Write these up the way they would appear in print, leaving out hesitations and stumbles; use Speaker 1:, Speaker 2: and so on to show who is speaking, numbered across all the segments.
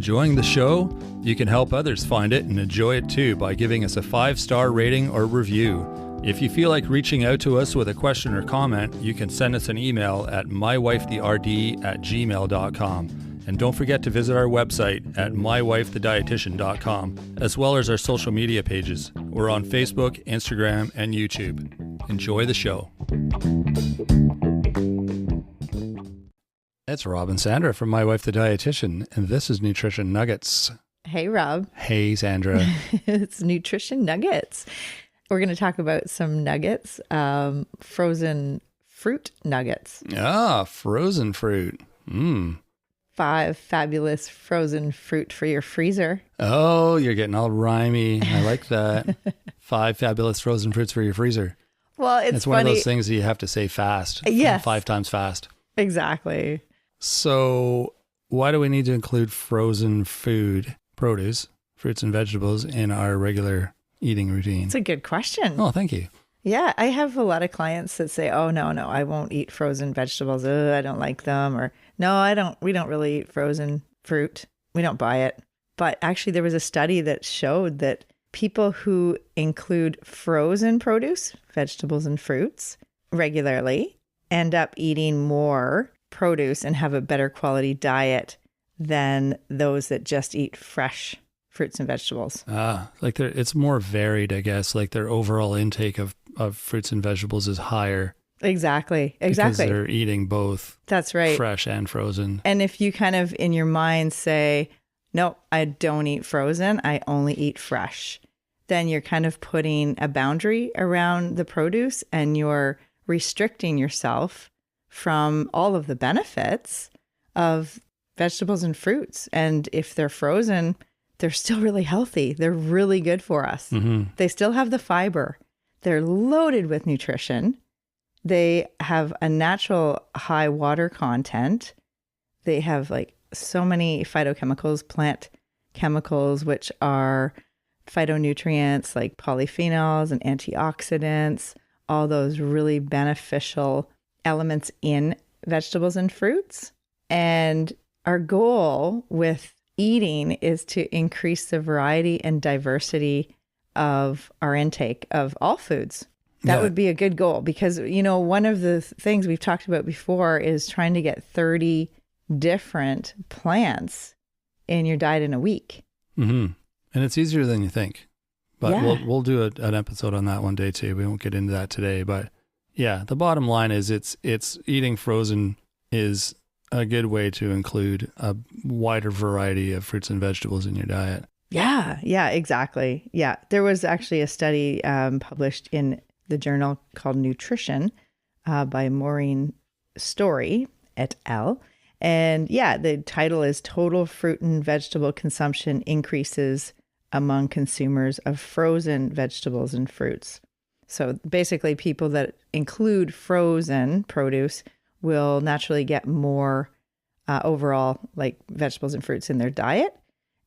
Speaker 1: Enjoying the show? You can help others find it and enjoy it too by giving us a 5-star rating or review. If you feel like reaching out to us with a question or comment, you can send us an email at mywifetherd@gmail.com. And don't forget to visit our website at mywifethedietitian.com, as well as our social media pages. We're on Facebook, Instagram, and YouTube. Enjoy the show. It's Rob and Sandra from My Wife the Dietitian, and this is Nutrition Nuggets.
Speaker 2: Hey, Rob.
Speaker 1: Hey, Sandra.
Speaker 2: It's Nutrition Nuggets. We're going to talk about some nuggets, frozen fruit nuggets.
Speaker 1: Ah, frozen fruit.
Speaker 2: 5 fabulous frozen fruit for your freezer.
Speaker 1: Oh, you're getting all rhymey. I like that. 5 fabulous frozen fruits for your freezer.
Speaker 2: Well, it's
Speaker 1: one
Speaker 2: funny.
Speaker 1: Of those things that you have to say fast.
Speaker 2: Yes.
Speaker 1: 5 times fast.
Speaker 2: Exactly.
Speaker 1: So why do we need to include frozen food, produce, fruits and vegetables in our regular eating routine?
Speaker 2: It's a good question.
Speaker 1: Oh, thank you.
Speaker 2: Yeah, I have a lot of clients that say, oh, no, I won't eat frozen vegetables. I don't like them. Or no, we don't really eat frozen fruit. We don't buy it. But actually, there was a study that showed that people who include frozen produce, vegetables and fruits regularly end up eating more produce and have a better quality diet than those that just eat fresh fruits and vegetables.
Speaker 1: Like it's more varied, I guess. Like their overall intake of fruits and vegetables is higher.
Speaker 2: Exactly.
Speaker 1: Because they're eating both.
Speaker 2: That's right.
Speaker 1: Fresh and frozen.
Speaker 2: And if you kind of in your mind say, no, I don't eat frozen, I only eat fresh, then you're kind of putting a boundary around the produce and you're restricting yourself from all of the benefits of vegetables and fruits. And if they're frozen, they're still really healthy. They're really good for us. Mm-hmm. They still have the fiber. They're loaded with nutrition. They have a natural high water content. They have like so many phytochemicals, plant chemicals, which are phytonutrients like polyphenols and antioxidants, all those really beneficial elements in vegetables and fruits. And our goal with eating is to increase the variety and diversity of our intake of all foods. That would be a good goal because, one of the things we've talked about before is trying to get 30 different plants in your diet in a week.
Speaker 1: Mm-hmm. And it's easier than you think. But we'll do an episode on that one day too. We won't get into that today. But yeah, the bottom line is it's eating frozen is a good way to include a wider variety of fruits and vegetables in your diet.
Speaker 2: Yeah, exactly. Yeah, there was actually a study published in the journal called Nutrition by Maureen Story et al. And the title is Total Fruit and Vegetable Consumption Increases Among Consumers of Frozen Vegetables and Fruits. So basically people that include frozen produce will naturally get more overall like vegetables and fruits in their diet.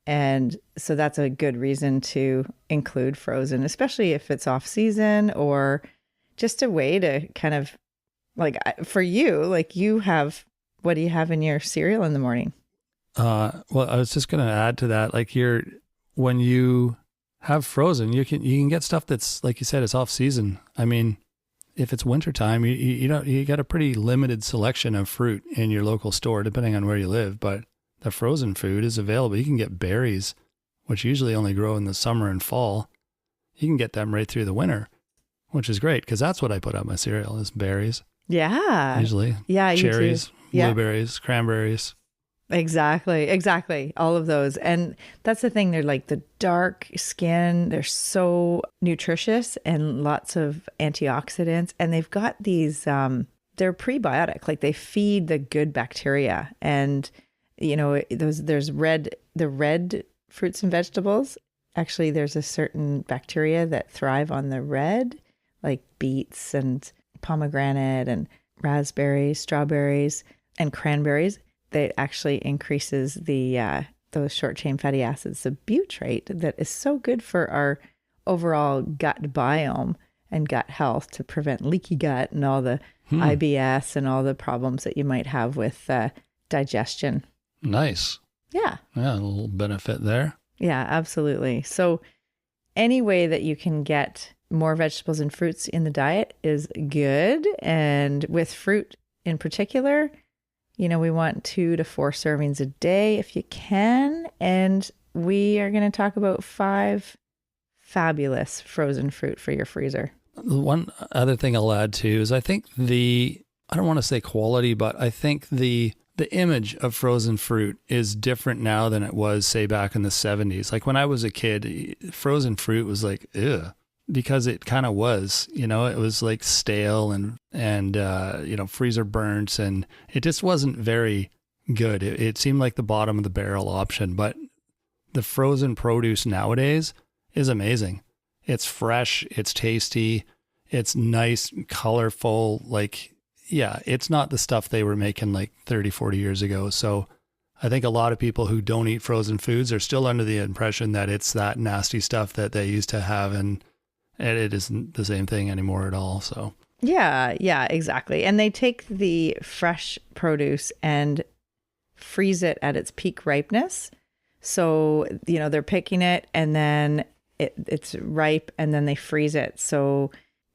Speaker 2: And so that's a good reason to include frozen, especially if it's off season or just a way to kind of like for you, like what do you have in your cereal in the morning?
Speaker 1: Well, I was just going to add to that, like when you have frozen, you can get stuff that's, like you said, it's off season. I mean, if it's wintertime, you got a pretty limited selection of fruit in your local store, depending on where you live, but the frozen food is available. You can get berries, which usually only grow in the summer and fall. You can get them right through the winter, which is great because that's what I put on my cereal is berries.
Speaker 2: Yeah.
Speaker 1: Usually.
Speaker 2: Yeah.
Speaker 1: Cherries,
Speaker 2: yeah.
Speaker 1: Blueberries, cranberries.
Speaker 2: Exactly. All of those. And that's the thing. They're like the dark skin. They're so nutritious and lots of antioxidants. And they've got these, they're prebiotic, like they feed the good bacteria. And, there's the red fruits and vegetables. Actually, there's a certain bacteria that thrive on the red, like beets and pomegranate and raspberries, strawberries, and cranberries. That actually increases those short-chain fatty acids, the butyrate, that is so good for our overall gut biome and gut health to prevent leaky gut and all the IBS and all the problems that you might have with digestion.
Speaker 1: Nice.
Speaker 2: Yeah.
Speaker 1: Yeah, a little benefit there.
Speaker 2: Yeah, absolutely. So any way that you can get more vegetables and fruits in the diet is good. And with fruit in particular, we want 2 to 4 servings a day if you can. And we are going to talk about 5 fabulous frozen fruit for your freezer.
Speaker 1: One other thing I'll add too is I think I don't want to say quality, but I think the image of frozen fruit is different now than it was, say, back in the 70s. Like when I was a kid, frozen fruit was like, ugh, because it kind of was, it was like stale and freezer burnt, and it just wasn't very good. It seemed like the bottom of the barrel option, but the frozen produce nowadays is amazing. It's fresh, it's tasty, it's nice, colorful, it's not the stuff they were making like 30, 40 years ago. So I think a lot of people who don't eat frozen foods are still under the impression that it's that nasty stuff that they used to have, and it isn't the same thing anymore at all. So
Speaker 2: yeah, exactly. And they take the fresh produce and freeze it at its peak ripeness. So, they're picking it and then it's ripe and then they freeze it. So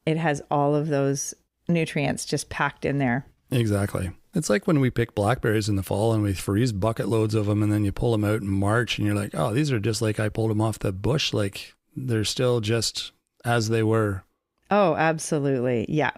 Speaker 2: it has all of those nutrients just packed in there.
Speaker 1: Exactly. It's like when we pick blackberries in the fall and we freeze bucket loads of them and then you pull them out in March and you're like, oh, these are just like I pulled them off the bush. Like they're still just as they were.
Speaker 2: Oh, absolutely. Yeah.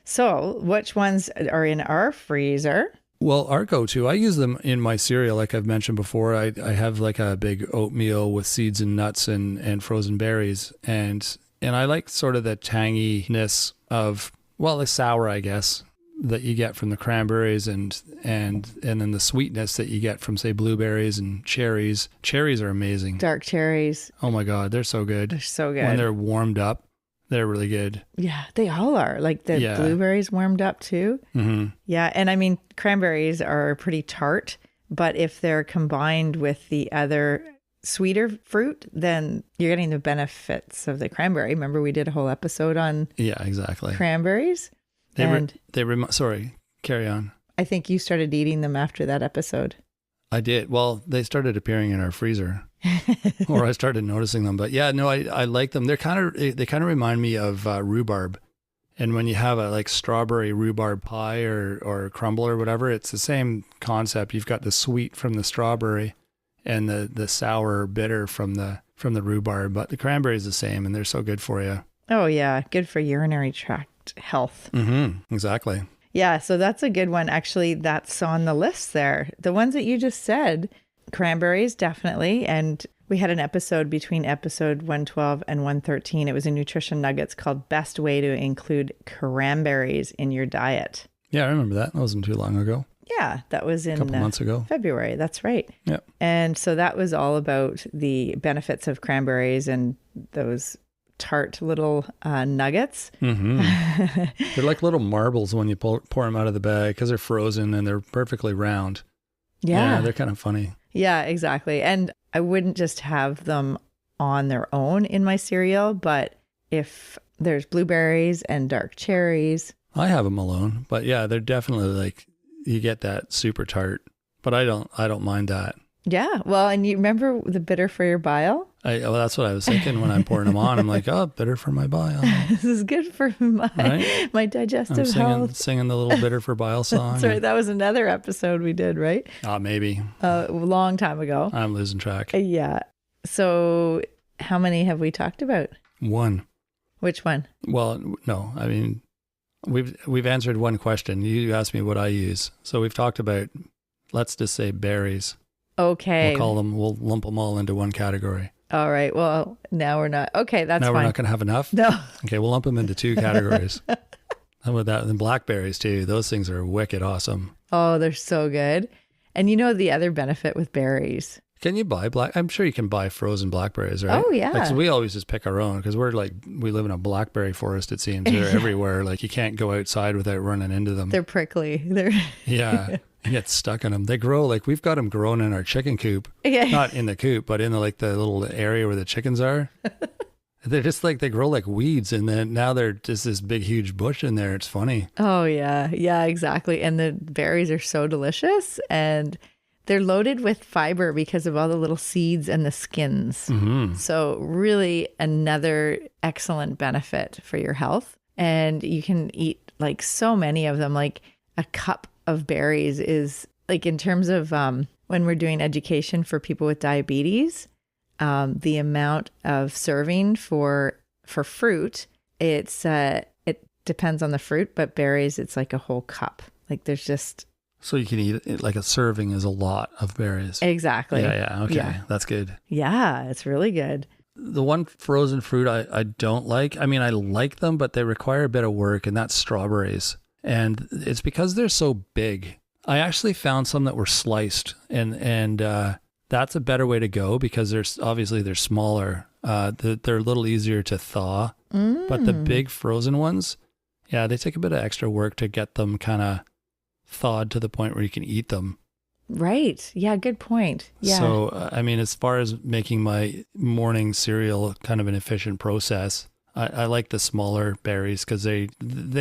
Speaker 2: So which ones are in our freezer?
Speaker 1: Well, our go-to, I use them in my cereal. Like I've mentioned before, I have like a big oatmeal with seeds and nuts and frozen berries. And I like sort of the tanginess of, well, the sour, I guess, that you get from the cranberries and then the sweetness that you get from, say, blueberries and cherries. Cherries are amazing.
Speaker 2: Dark cherries.
Speaker 1: Oh my God, they're so good.
Speaker 2: They're so good.
Speaker 1: When they're warmed up, they're really good.
Speaker 2: Yeah, they all are. Like the blueberries warmed up too.
Speaker 1: Mm-hmm.
Speaker 2: Yeah, and I mean, cranberries are pretty tart, but if they're combined with the other sweeter fruit, then you're getting the benefits of the cranberry. Remember we did a whole episode on cranberries?
Speaker 1: Sorry, carry on.
Speaker 2: I think you started eating them after that episode.
Speaker 1: I did. Well, they started appearing in our freezer, or I started noticing them. But yeah, no, I like them. They kind of remind me of rhubarb. And when you have a like strawberry rhubarb pie or crumble or whatever, it's the same concept. You've got the sweet from the strawberry and the sour bitter from the rhubarb, but the cranberry is the same, and they're so good for you.
Speaker 2: Oh yeah, good for urinary tract health.
Speaker 1: Mm-hmm. Exactly.
Speaker 2: Yeah, so that's a good one. Actually, that's on the list there. The ones that you just said, cranberries, definitely. And we had an episode between episode 112 and 113. It was a nutrition nuggets called Best Way to Include Cranberries in Your Diet.
Speaker 1: Yeah, I remember that. That wasn't too long ago.
Speaker 2: Yeah, that was in
Speaker 1: a couple months ago.
Speaker 2: February. That's right.
Speaker 1: Yeah.
Speaker 2: And so that was all about the benefits of cranberries and those tart little nuggets.
Speaker 1: Mm-hmm. They're like little marbles when you pour them out of the bag because they're frozen and they're perfectly round. Yeah, they're kind of funny.
Speaker 2: Yeah, exactly. And I wouldn't just have them on their own in my cereal, but if there's blueberries and dark cherries.
Speaker 1: I have them alone, but yeah, they're definitely like, you get that super tart, but I don't mind that. Yeah.
Speaker 2: Well, and you remember the bitter for your bile?
Speaker 1: Well, that's what I was thinking when I'm pouring them on. I'm like, oh, bitter for my bile.
Speaker 2: This is good for my digestive health.
Speaker 1: Singing the little bitter for bile song.
Speaker 2: That's right. That was another episode we did, right?
Speaker 1: Maybe.
Speaker 2: A long time ago.
Speaker 1: I'm losing track.
Speaker 2: Yeah. So how many have we talked about?
Speaker 1: One.
Speaker 2: Which one?
Speaker 1: Well, no, I mean, we've answered one question. You asked me what I use. So we've talked about, let's just say berries.
Speaker 2: Okay.
Speaker 1: We'll lump them all into one category.
Speaker 2: All right. Well, now we're not. Okay, that's fine.
Speaker 1: Now we're not going to have enough?
Speaker 2: No.
Speaker 1: Okay, we'll lump them into two categories. How about that? And blackberries too. Those things are wicked awesome.
Speaker 2: Oh, they're so good. And you know the other benefit with berries.
Speaker 1: Can you buy I'm sure you can buy frozen blackberries, right?
Speaker 2: Oh, yeah.
Speaker 1: Like, so we always just pick our own because we live in a blackberry forest, it seems. They're everywhere. Like you can't go outside without running into them.
Speaker 2: They're prickly.
Speaker 1: Yeah. You get stuck in them. They grow like we've got them growing in our chicken coop. Yeah. Not in the coop, but in the little area where the chickens are. They're just like, they grow like weeds, and then now they're just this big, huge bush in there. It's funny.
Speaker 2: Oh, yeah. Yeah, exactly. And the berries are so delicious, and they're loaded with fiber because of all the little seeds and the skins. So really another excellent benefit for your health. And you can eat like so many of them. Like a cup of berries is like, in terms of when we're doing education for people with diabetes, the amount of serving for fruit, it depends on the fruit, but berries, it's like a whole cup. Like there's just...
Speaker 1: So you can eat it, like a serving is a lot of berries.
Speaker 2: Exactly.
Speaker 1: Yeah. Okay. Yeah. That's good.
Speaker 2: Yeah, it's really good.
Speaker 1: The one frozen fruit I don't like, I mean, I like them, but they require a bit of work, and that's strawberries. And it's because they're so big. I actually found some that were sliced, and that's a better way to go because they're smaller. They're a little easier to thaw. But the big frozen ones, yeah, they take a bit of extra work to get them kind of thawed to the point where you can eat them.
Speaker 2: Right. Yeah, good point. Yeah.
Speaker 1: So, I mean, as far as making my morning cereal kind of an efficient process, I like the smaller berries because they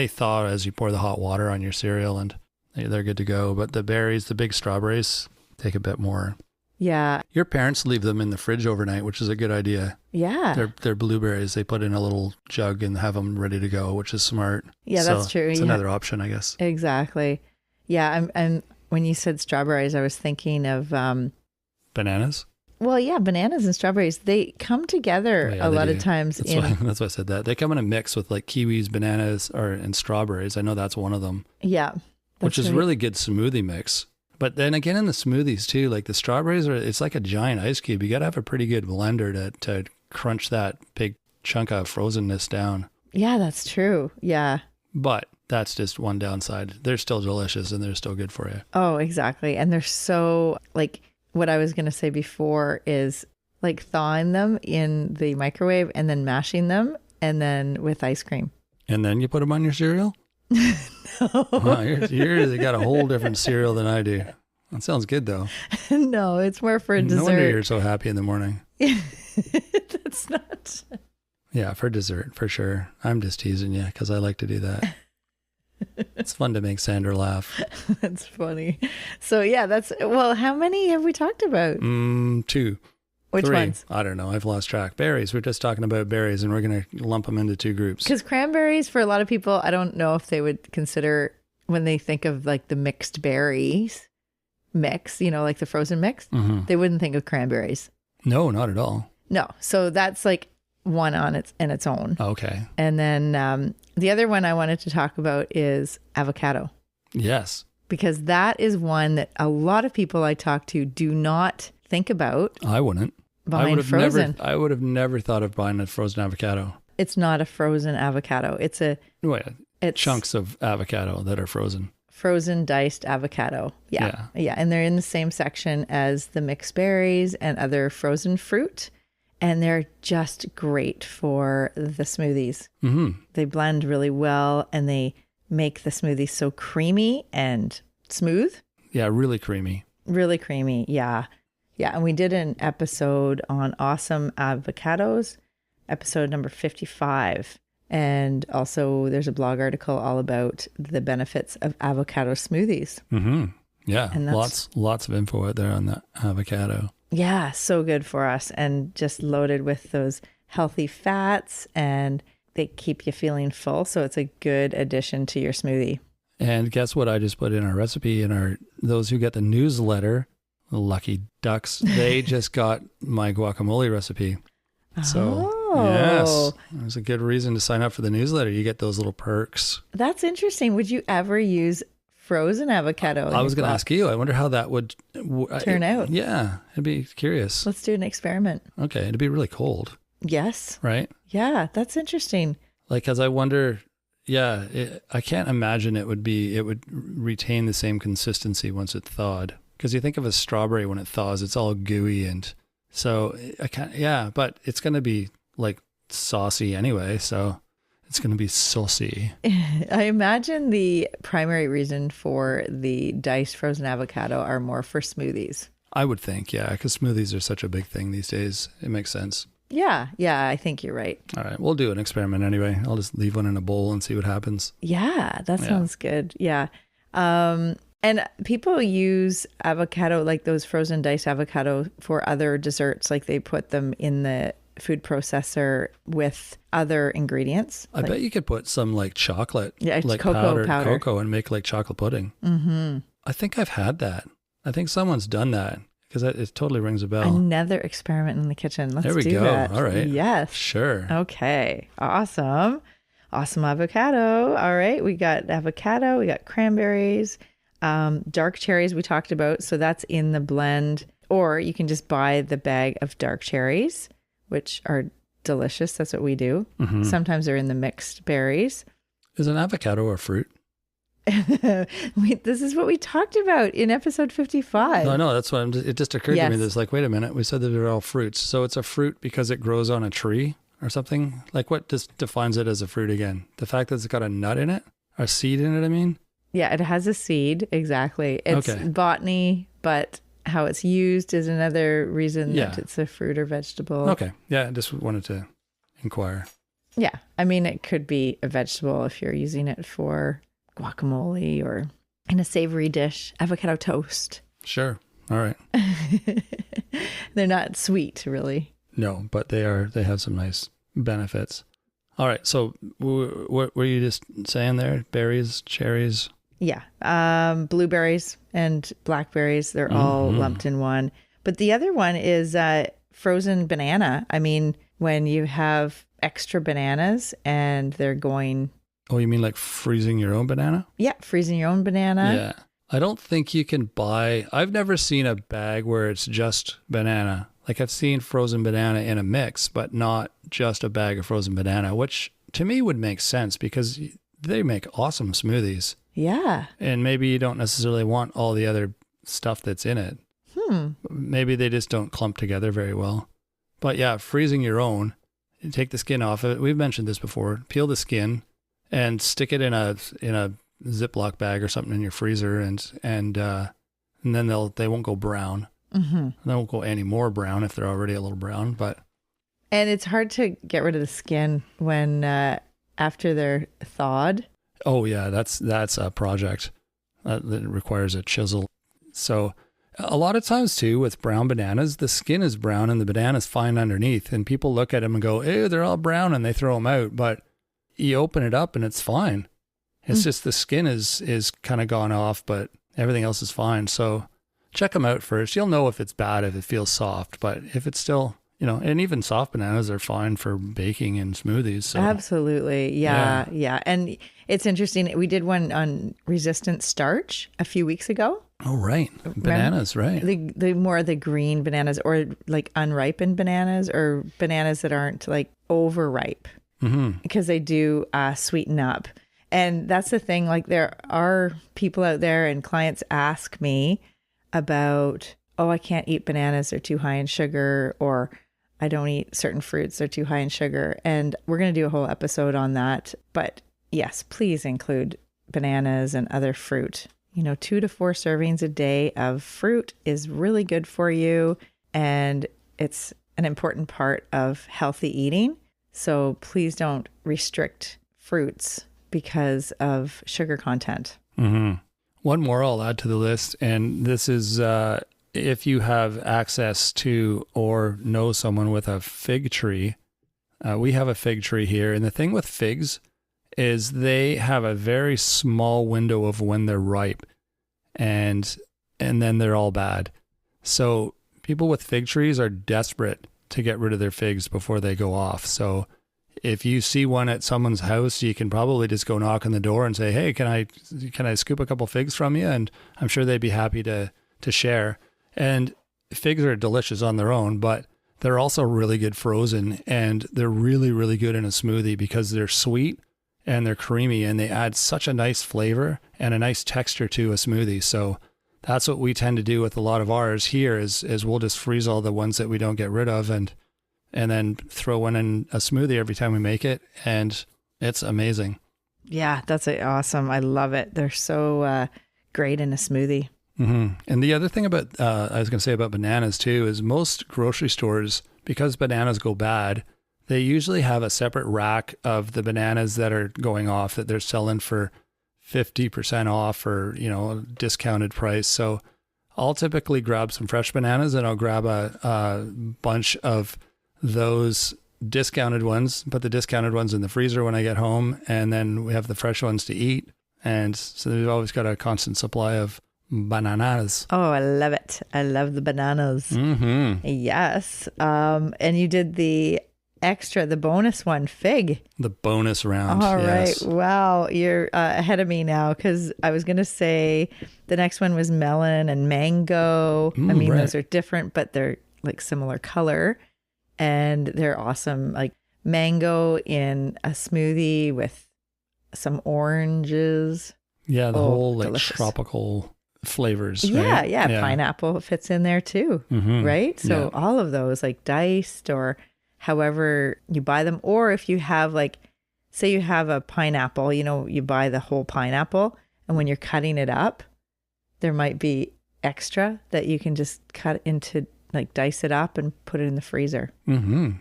Speaker 1: thaw as you pour the hot water on your cereal, and they're good to go. But the berries, the big strawberries, take a bit more.
Speaker 2: Yeah.
Speaker 1: Your parents leave them in the fridge overnight, which is a good idea.
Speaker 2: Yeah.
Speaker 1: They're blueberries. They put in a little jug and have them ready to go, which is smart.
Speaker 2: Yeah,
Speaker 1: so
Speaker 2: that's true.
Speaker 1: It's another option, I guess.
Speaker 2: Exactly. Yeah. I'm when you said strawberries, I was thinking of
Speaker 1: bananas.
Speaker 2: Well, yeah, bananas and strawberries, they come together a lot of times.
Speaker 1: That's why I said that. They come in a mix with like kiwis, bananas, and strawberries. I know that's one of them.
Speaker 2: Yeah.
Speaker 1: Which is really good smoothie mix. But then again, in the smoothies too, like the strawberries it's like a giant ice cube. You got to have a pretty good blender to crunch that big chunk of frozenness down.
Speaker 2: Yeah, that's true. Yeah.
Speaker 1: But that's just one downside. They're still delicious and they're still good for you.
Speaker 2: Oh, exactly. And they're so, like, what I was going to say before is like thawing them in the microwave and then mashing them and then with ice cream.
Speaker 1: And then you put them on your cereal?
Speaker 2: No.
Speaker 1: Wow, you got a whole different cereal than I do. That sounds good though.
Speaker 2: No, it's more for a dessert.
Speaker 1: No wonder you're so happy in the morning.
Speaker 2: That's not.
Speaker 1: Yeah, for dessert, for sure. I'm just teasing you because I like to do that. It's fun to make Sandra laugh.
Speaker 2: That's funny. So yeah, how many have we talked about?
Speaker 1: 2.
Speaker 2: Which
Speaker 1: 3.
Speaker 2: ones?
Speaker 1: I don't know. I've lost track. Berries. We're just talking about berries and we're going to lump them into 2 groups.
Speaker 2: Because cranberries, for a lot of people, I don't know if they would consider, when they think of like the mixed berries mix, like the frozen mix, they wouldn't think of cranberries.
Speaker 1: No, not at all.
Speaker 2: No. So that's like one on its own.
Speaker 1: Okay.
Speaker 2: And then the other one I wanted to talk about is avocado.
Speaker 1: Yes.
Speaker 2: Because that is one that a lot of people I talk to do not think about.
Speaker 1: I wouldn't.
Speaker 2: Buying frozen.
Speaker 1: I would have never thought of buying a frozen avocado.
Speaker 2: It's not a frozen avocado. It's
Speaker 1: chunks of avocado that are frozen.
Speaker 2: Frozen diced avocado. Yeah. And they're in the same section as the mixed berries and other frozen fruit. And they're just great for the smoothies. Mm-hmm. They blend really well and they make the smoothie so creamy and smooth.
Speaker 1: Yeah, really creamy.
Speaker 2: Really creamy. Yeah. Yeah. And we did an episode on awesome avocados, episode number 55. And also there's a blog article all about the benefits of avocado smoothies.
Speaker 1: Mm-hmm. Yeah. And lots of info out there on that avocado.
Speaker 2: Yeah. So good for us and just loaded with those healthy fats and they keep you feeling full. So it's a good addition to your smoothie.
Speaker 1: And guess what I just put in our recipe those who get the newsletter, the lucky ducks, they just got my guacamole recipe. So yes, there's a good reason to sign up for the newsletter. You get those little perks.
Speaker 2: That's interesting. Would you ever use frozen avocado?
Speaker 1: I was going to ask you. I wonder how that would
Speaker 2: turn out.
Speaker 1: Yeah, I'd be curious.
Speaker 2: Let's do an experiment.
Speaker 1: Okay, it'd be really cold.
Speaker 2: Yes.
Speaker 1: Right?
Speaker 2: Yeah, that's interesting.
Speaker 1: Because I wonder, I can't imagine it would retain the same consistency once it thawed. Because you think of a strawberry when it thaws, it's all gooey and so but it's going to be like saucy anyway. So it's going to be saucy.
Speaker 2: I imagine the primary reason for the diced frozen avocado are more for smoothies.
Speaker 1: I would think, because smoothies are such a big thing these days. It makes sense.
Speaker 2: Yeah, I think you're right.
Speaker 1: All right, we'll do an experiment anyway. I'll just leave one in a bowl and see what happens.
Speaker 2: Yeah, that sounds good. Yeah. And And people use avocado, like those frozen diced avocado, for other desserts. Like they put them in the food processor with other ingredients.
Speaker 1: I bet you could put some like chocolate, like
Speaker 2: cocoa powder,
Speaker 1: cocoa, and make like chocolate pudding. Mm-hmm. I think I've had that. I think someone's done that because it totally rings a bell.
Speaker 2: Another experiment in the kitchen. Let's
Speaker 1: there we
Speaker 2: do
Speaker 1: go.
Speaker 2: that.
Speaker 1: All right.
Speaker 2: Yes.
Speaker 1: Sure.
Speaker 2: Okay. Awesome. Awesome avocado. All right. We got avocado. We got cranberries, dark cherries we talked about. So that's in the blend. Or you can just buy the bag of dark cherries, which are delicious. That's what we do. Mm-hmm. Sometimes they're in the mixed berries.
Speaker 1: Is an avocado a fruit?
Speaker 2: This is what we talked about in episode 55.
Speaker 1: No, I know. That's what it just occurred to me. That's like, wait a minute. We said that they're all fruits. So it's a fruit because it grows on a tree or something? Like what just defines it as a fruit again? The fact that it's got a nut in it? A seed in it, I mean?
Speaker 2: Yeah, it has a seed. Exactly. It's botany, but how it's used is another reason that it's a fruit or vegetable.
Speaker 1: Okay. Yeah, I just wanted to inquire.
Speaker 2: Yeah. I mean, it could be a vegetable if you're using it for guacamole or in a savory dish, avocado toast.
Speaker 1: Sure. All right.
Speaker 2: They're not sweet, really.
Speaker 1: No, but they have some nice benefits. All right. So what were you just saying there? Berries, cherries?
Speaker 2: Yeah. Blueberries and blackberries, they're all lumped in one. But the other one is frozen banana. I mean, when you have extra bananas and they're going...
Speaker 1: Oh, you mean like freezing your own banana?
Speaker 2: Yeah, freezing your own banana.
Speaker 1: Yeah. I don't think you can buy... I've never seen a bag where it's just banana. Like I've seen frozen banana in a mix, but not just a bag of frozen banana, which to me would make sense because they make awesome smoothies.
Speaker 2: Yeah.
Speaker 1: And maybe you don't necessarily want all the other stuff that's in it. Maybe they just don't clump together very well. But yeah, freezing your own, you take the skin off of it. We've mentioned this before. Peel the skin and stick it in a Ziploc bag or something in your freezer, and then they won't go brown. Mm-hmm. They won't go any more brown if they're already a little brown. And
Speaker 2: it's hard to get rid of the skin when after they're thawed.
Speaker 1: Oh yeah, that's a project that requires a chisel. So a lot of times too with brown bananas, the skin is brown and the banana's fine underneath, and people look at them and go, "Ew, they're all brown," and they throw them out. But you open it up and it's fine. It's just the skin is kind of gone off, but everything else is fine. So check them out first. You'll know if it's bad if it feels soft, but if it's still, and even soft bananas are fine for baking and smoothies. So. Absolutely.
Speaker 2: Yeah. And it's interesting. We did one on resistant starch a few weeks ago.
Speaker 1: Oh, right. Bananas, right.
Speaker 2: The more the green bananas or like unripened bananas or bananas that aren't like overripe. Mm-hmm. Because they do sweeten up. And that's the thing, like there are people out there and clients ask me about, I can't eat bananas, they're too high in sugar, or I don't eat certain fruits, they're too high in sugar. And we're going to do a whole episode on that. But yes, please include bananas and other fruit. 2 to 4 servings a day of fruit is really good for you. And it's an important part of healthy eating. So please don't restrict fruits because of sugar content.
Speaker 1: Mm-hmm. One more I'll add to the list, and this is if you have access to or know someone with a fig tree. We have a fig tree here, and the thing with figs is they have a very small window of when they're ripe, and then they're all bad. So people with fig trees are desperate to get rid of their figs before they go off. So if you see one at someone's house, you can probably just go knock on the door and say, "Hey, can I scoop a couple figs from you?" And I'm sure they'd be happy to share. And figs are delicious on their own, but they're also really good frozen, and they're really, really good in a smoothie because they're sweet and they're creamy, and they add such a nice flavor and a nice texture to a smoothie. So that's what we tend to do with a lot of ours here is we'll just freeze all the ones that we don't get rid of and then throw one in a smoothie every time we make it. And it's amazing.
Speaker 2: Yeah, that's awesome. I love it. They're so great in a smoothie.
Speaker 1: Mm-hmm. And the other thing about, I was going to say about bananas too, is most grocery stores, because bananas go bad, they usually have a separate rack of the bananas that are going off that they're selling for 50% off or, a discounted price. So I'll typically grab some fresh bananas and I'll grab a bunch of those discounted ones, put the discounted ones in the freezer when I get home, and then we have the fresh ones to eat. And so we've always got a constant supply of bananas.
Speaker 2: Oh, I love it. I love the bananas.
Speaker 1: Mm-hmm.
Speaker 2: Yes. And you did the bonus one, fig.
Speaker 1: The bonus round.
Speaker 2: All
Speaker 1: yes.
Speaker 2: right. Wow. You're ahead of me now, because I was going to say the next one was melon and mango. I mean,
Speaker 1: right.
Speaker 2: Those are different, but they're like similar color. And they're awesome. Like mango in a smoothie with some oranges.
Speaker 1: Yeah, the whole like
Speaker 2: delicious.
Speaker 1: Tropical flavors.
Speaker 2: Yeah,
Speaker 1: right?
Speaker 2: yeah. Pineapple fits in there too, right? So all of those, like diced or however you buy them. Or if you have like, say you have a pineapple, you buy the whole pineapple, and when you're cutting it up, there might be extra that you can just cut into, like dice it up and put it in the freezer.
Speaker 1: Mm-hmm.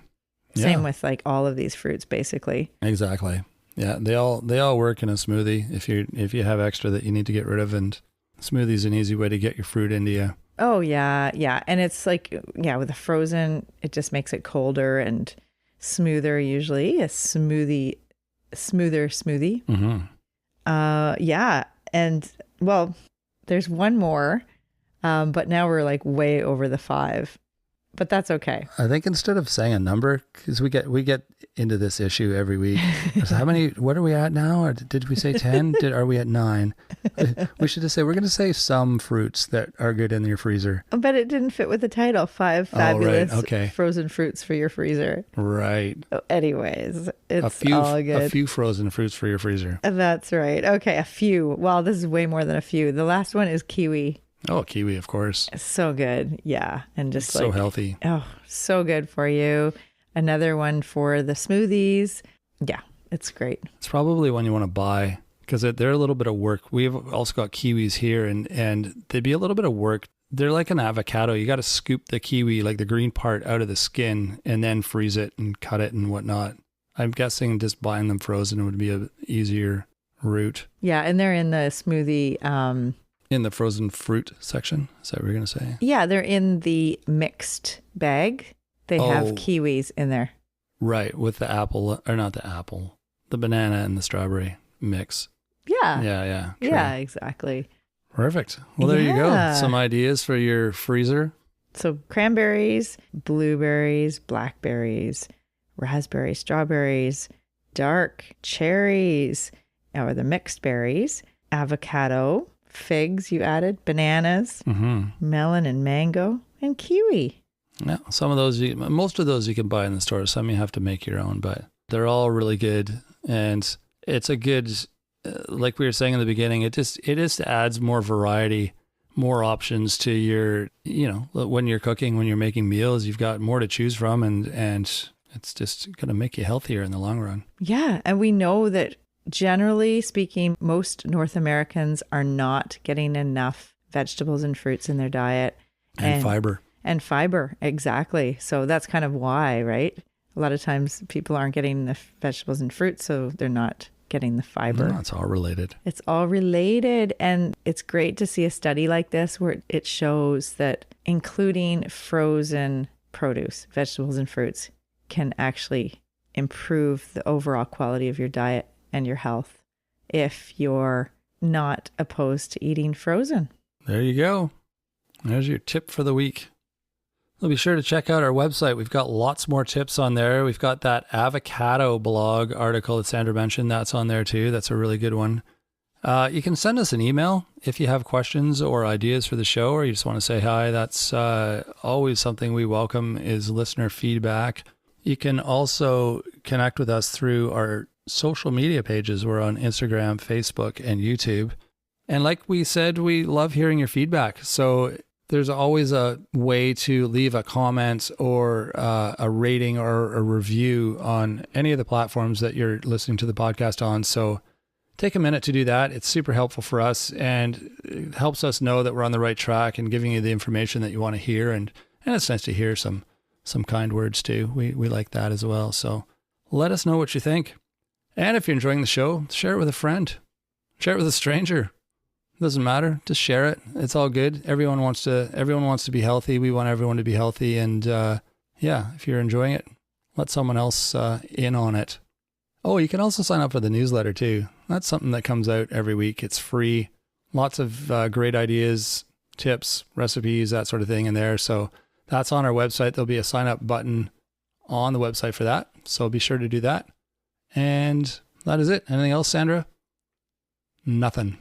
Speaker 1: Yeah.
Speaker 2: Same with like all of these fruits, basically.
Speaker 1: Exactly. Yeah, they all work in a smoothie if you have extra that you need to get rid of, and smoothie's an easy way to get your fruit into you.
Speaker 2: Oh yeah, yeah. And it's like, with the frozen, it just makes it colder and smoother usually. A smoother smoothie.
Speaker 1: Mm-hmm.
Speaker 2: Yeah. And well, there's one more, but now we're like way over the 5. But that's okay.
Speaker 1: I think instead of saying a number, because we get into this issue every week. So how many? What are we at now? Or did we say 10? Are we at 9? We should just say we're going to say some fruits that are good in your freezer.
Speaker 2: But it didn't fit with the title. 5 fabulous frozen fruits for your freezer.
Speaker 1: Right.
Speaker 2: Anyways, it's all good.
Speaker 1: A few frozen fruits for your freezer.
Speaker 2: That's right. Okay, a few. Well, this is way more than a few. The last one is kiwi.
Speaker 1: Oh, kiwi, of course.
Speaker 2: So good. Yeah. And just
Speaker 1: so healthy.
Speaker 2: Oh, so good for you. Another one for the smoothies. Yeah, it's great.
Speaker 1: It's probably one you want to buy because they're a little bit of work. We've also got kiwis here and they'd be a little bit of work. They're like an avocado. You got to scoop the kiwi, like the green part, out of the skin and then freeze it and cut it and whatnot. I'm guessing just buying them frozen would be a easier route.
Speaker 2: Yeah, and they're in the smoothie...
Speaker 1: in the frozen fruit section? Is that what you're going to say?
Speaker 2: Yeah, they're in the mixed bag. They have kiwis in there.
Speaker 1: Right, with the apple, or not the apple, the banana and the strawberry mix.
Speaker 2: Yeah.
Speaker 1: Yeah. True.
Speaker 2: Yeah, exactly.
Speaker 1: Perfect. Well, there you go. Some ideas for your freezer.
Speaker 2: So cranberries, blueberries, blackberries, raspberries, strawberries, dark cherries, or the mixed berries, avocado, figs you added, bananas, melon and mango, and kiwi.
Speaker 1: Yeah, most of those you can buy in the store. Some you have to make your own, but they're all really good. And it's a good, like we were saying in the beginning, it just adds more variety, more options to your, when you're cooking, when you're making meals, you've got more to choose from, and it's just going to make you healthier in the long run. Yeah,
Speaker 2: and we know that generally speaking, most North Americans are not getting enough vegetables and fruits in their diet.
Speaker 1: And fiber.
Speaker 2: And fiber, exactly. So that's kind of why, right? A lot of times people aren't getting the vegetables and fruits, so they're not getting the fiber.
Speaker 1: No, it's all related.
Speaker 2: It's all related. And it's great to see a study like this where it shows that including frozen produce, vegetables and fruits, can actually improve the overall quality of your diet and your health if you're not opposed to eating frozen.
Speaker 1: There you go. There's your tip for the week. So be sure to check out our website. We've got lots more tips on there. We've got that avocado blog article that Sandra mentioned. That's on there too. That's a really good one. You can send us an email if you have questions or ideas for the show, or you just want to say hi. That's always something we welcome, is listener feedback. You can also connect with us through our social media pages. We're on Instagram, Facebook, and YouTube. And like we said, we love hearing your feedback. So there's always a way to leave a comment or a rating or a review on any of the platforms that you're listening to the podcast on. So take a minute to do that. It's super helpful for us, and it helps us know that we're on the right track and giving you the information that you want to hear. And it's nice to hear some kind words too. We like that as well. So let us know what you think. And if you're enjoying the show, share it with a friend. Share it with a stranger. Doesn't matter. Just share it. It's all good. Everyone wants to be healthy. We want everyone to be healthy. And if you're enjoying it, let someone else in on it. Oh, you can also sign up for the newsletter too. That's something that comes out every week. It's free. Lots of great ideas, tips, recipes, that sort of thing in there. So that's on our website. There'll be a sign up button on the website for that. So be sure to do that. And that is it. Anything else, Sandra? Nothing.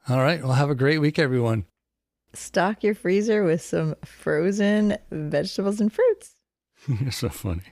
Speaker 1: All right. Well, have a great week, everyone.
Speaker 2: Stock your freezer with some frozen vegetables and fruits.
Speaker 1: You're so funny.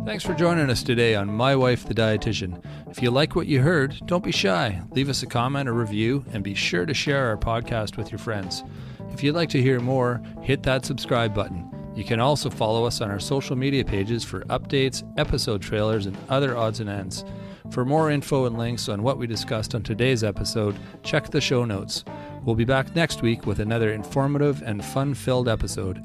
Speaker 1: Thanks for joining us today on My Wife the Dietitian. If you like what you heard, don't be shy. Leave us a comment or review, and be sure to share our podcast with your friends. If you'd like to hear more, hit that subscribe button. You can also follow us on our social media pages for updates, episode trailers, and other odds and ends. For more info and links on what we discussed on today's episode, check the show notes. We'll be back next week with another informative and fun-filled episode.